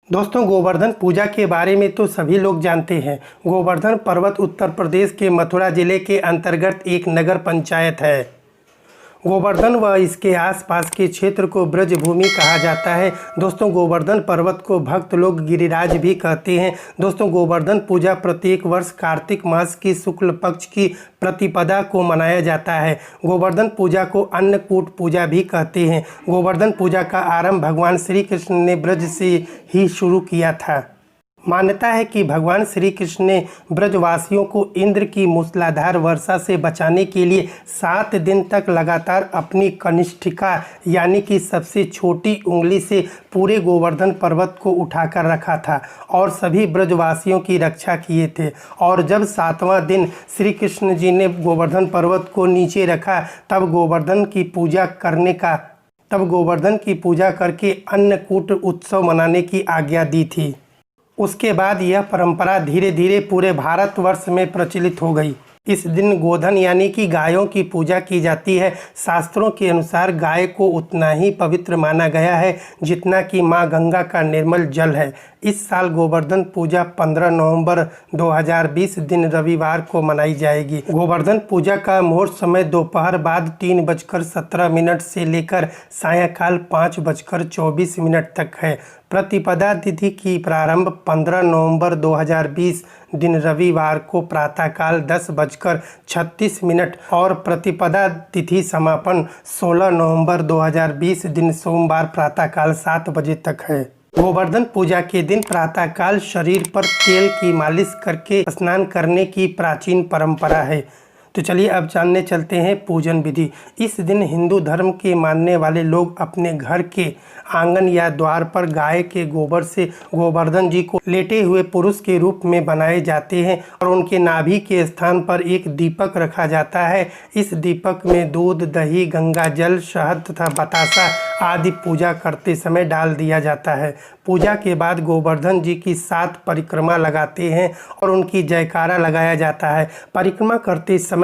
दोस्तों, गोवर्धन पूजा के बारे में तो सभी लोग जानते हैं। गोवर्धन पर्वत उत्तर प्रदेश के मथुरा जिले के अंतर्गत एक नगर पंचायत है। गोवर्धन व इसके आसपास के क्षेत्र को ब्रज भूमि कहा जाता है। दोस्तों, गोवर्धन पर्वत को भक्त लोग गिरिराज भी कहते हैं। दोस्तों, गोवर्धन पूजा प्रत्येक वर्ष कार्तिक मास की शुक्ल पक्ष की प्रतिपदा को मनाया जाता है। गोवर्धन पूजा को अन्नकूट पूजा भी कहते हैं। गोवर्धन पूजा का आरंभ भगवान श्री कृष्ण ने ब्रज से ही शुरू किया था। मान्यता है कि भगवान श्री कृष्ण ने ब्रजवासियों को इंद्र की मूसलाधार वर्षा से बचाने के लिए 7 दिन तक लगातार अपनी कनिष्ठिका यानी कि सबसे छोटी उंगली से पूरे गोवर्धन पर्वत को उठाकर रखा था और सभी ब्रजवासियों की रक्षा किए थे। और जब 7वां दिन श्री कृष्ण जी ने गोवर्धन पर्वत को नीचे रखा तब गोवर्धन की पूजा करके अन्नकूट उत्सव मनाने की आज्ञा दी थी। उसके बाद यह परंपरा धीरे धीरे पूरे भारतवर्ष में प्रचलित हो गई। इस दिन गोधन यानी कि गायों की पूजा की जाती है। शास्त्रों के अनुसार गाय को उतना ही पवित्र माना गया है जितना कि माँ गंगा का निर्मल जल है। इस साल गोवर्धन पूजा 15 नवंबर 2020 दिन रविवार को मनाई जाएगी। गोवर्धन पूजा का मुहूर्त समय दोपहर बाद 3:17 से लेकर सायंकाल 5:24 तक है। प्रतिपदा तिथि की प्रारंभ 15 नवंबर 2020 दिन रविवार को प्रातःकाल 10:36 और प्रतिपदा तिथि समापन 16 नवंबर 2020 दिन सोमवार प्रातःकाल 7 बजे तक है। गोवर्धन पूजा के दिन प्रातःकाल शरीर पर तेल की मालिश करके स्नान करने की प्राचीन परंपरा है। तो चलिए अब जानने चलते हैं पूजन विधि। इस दिन हिंदू धर्म के मानने वाले लोग अपने घर के आंगन या द्वार पर गाय के गोबर से गोवर्धन जी को लेटे हुए पुरुष के रूप में बनाए जाते हैं और उनके नाभि के स्थान पर एक दीपक रखा जाता है। इस दीपक में दूध, दही, गंगा जल, शहद तथा बतासा आदि पूजा करते समय डाल दिया जाता है। पूजा के बाद गोवर्धन जी की 7 परिक्रमा लगाते हैं और उनकी जयकारा लगाया जाता है। परिक्रमा करते समय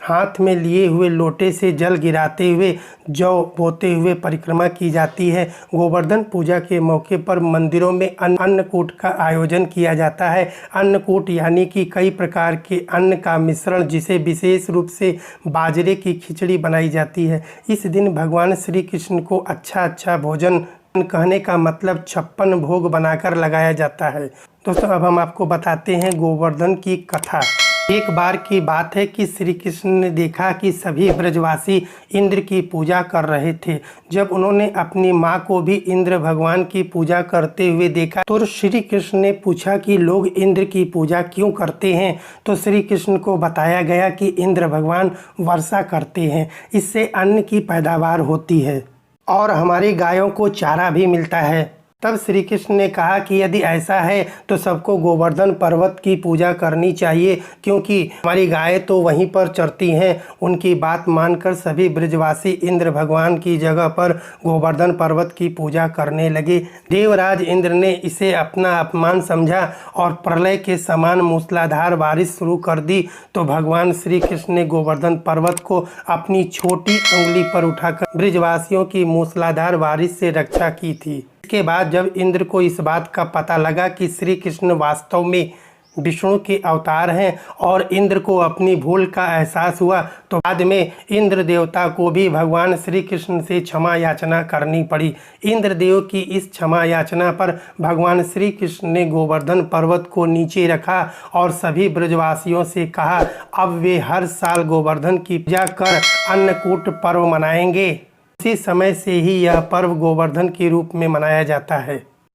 हाथ में लिए हुए लोटे से जल गिराते हुए जौ बोते हुए परिक्रमा की जाती है। गोवर्धन पूजा के मौके पर मंदिरों में अन्नकूट का आयोजन किया जाता है। अन्नकूट यानी कि कई प्रकार के अन्न का मिश्रण जिसे विशेष रूप से बाजरे की खिचड़ी बनाई जाती है। इस दिन भगवान श्री कृष्ण को अच्छा भोजन कहने का मतलब 56 भोग बनाकर लगाया जाता है। दोस्तों, अब हम आपको बताते हैं गोवर्धन की कथा। एक बार की बात है कि श्री कृष्ण ने देखा कि सभी ब्रजवासी इंद्र की पूजा कर रहे थे। जब उन्होंने अपनी माँ को भी इंद्र भगवान की पूजा करते हुए देखा तो श्री कृष्ण ने पूछा कि लोग इंद्र की पूजा क्यों करते हैं। तो श्री कृष्ण को बताया गया कि इंद्र भगवान वर्षा करते हैं, इससे अन्न की पैदावार होती है और हमारी गायों को चारा भी मिलता है। तब श्री कृष्ण ने कहा कि यदि ऐसा है तो सबको गोवर्धन पर्वत की पूजा करनी चाहिए क्योंकि हमारी गायें तो वहीं पर चरती हैं। उनकी बात मानकर सभी ब्रजवासी इंद्र भगवान की जगह पर गोवर्धन पर्वत की पूजा करने लगे। देवराज इंद्र ने इसे अपना अपमान समझा और प्रलय के समान मूसलाधार बारिश शुरू कर दी। तो भगवान श्री कृष्ण ने गोवर्धन पर्वत को अपनी छोटी उंगली पर उठाकर ब्रजवासियों की मूसलाधार बारिश से रक्षा की थी। इसके बाद जब इंद्र को इस बात का पता लगा कि श्री कृष्ण वास्तव में विष्णु के अवतार हैं और इंद्र को अपनी भूल का एहसास हुआ तो बाद में इंद्र देवता को भी भगवान श्री कृष्ण से क्षमा याचना करनी पड़ी। इंद्र देव की इस क्षमा याचना पर भगवान श्री कृष्ण ने गोवर्धन पर्वत को नीचे रखा और सभी ब्रजवासियों से कहा अब वे हर साल गोवर्धन की पूजा कर अन्नकूट पर्व मनाएंगे। इसी समय से ही यह पर्व गोवर्धन के रूप में मनाया जाता है।